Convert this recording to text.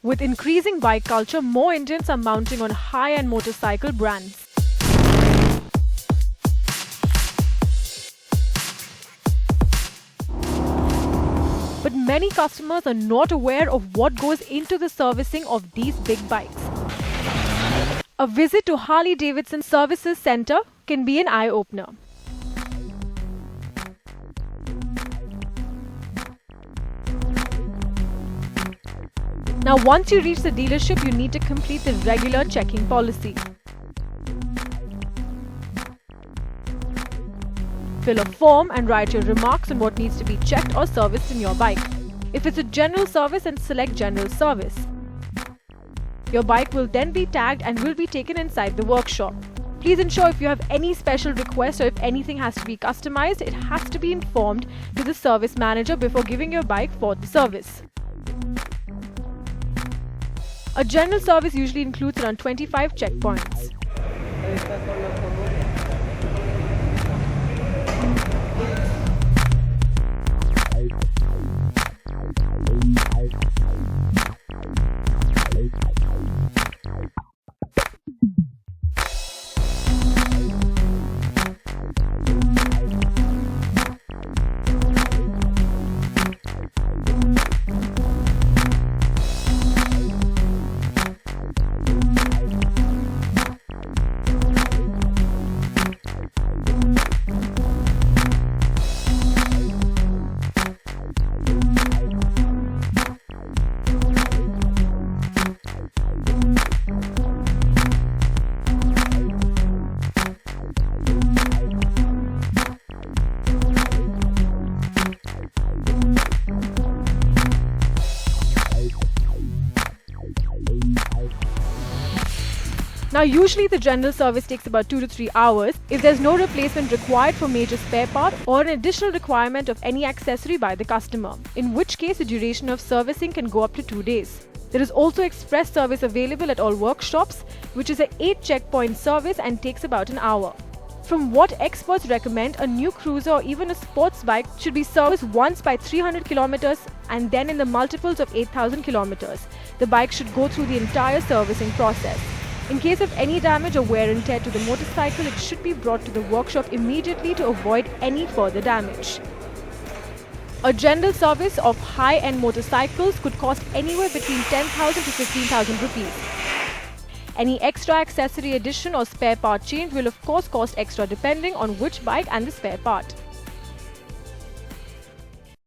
With increasing bike culture, more Indians are mounting on high-end motorcycle brands. But many customers are not aware of what goes into the servicing of these big bikes. A visit to Harley-Davidson Services Center can be an eye-opener. Now, once you reach the dealership, you need to complete the regular checking policy. Fill a form and write your remarks on what needs to be checked or serviced in your bike. If it's a general service, then select General Service. Your bike will then be tagged and will be taken inside the workshop. Please ensure if you have any special requests or if anything has to be customized, it has to be informed to the service manager before giving your bike for the service. A general service usually includes around 25 checkpoints. Now, usually the general service takes about 2 to 3 hours if there's no replacement required for major spare part or an additional requirement of any accessory by the customer, in which case the duration of servicing can go up to 2 days. There is also express service available at all workshops, which is an 8 checkpoint service and takes about an hour. From what experts recommend, a new cruiser or even a sports bike should be serviced once by 300 kilometers and then in the multiples of 8,000 kilometers. The bike should go through the entire servicing process. In case of any damage or wear and tear to the motorcycle, it should be brought to the workshop immediately to avoid any further damage. A general service of high-end motorcycles could cost anywhere between 10,000 to 15,000 rupees. Any extra accessory addition or spare part change will of course cost extra depending on which bike and the spare part.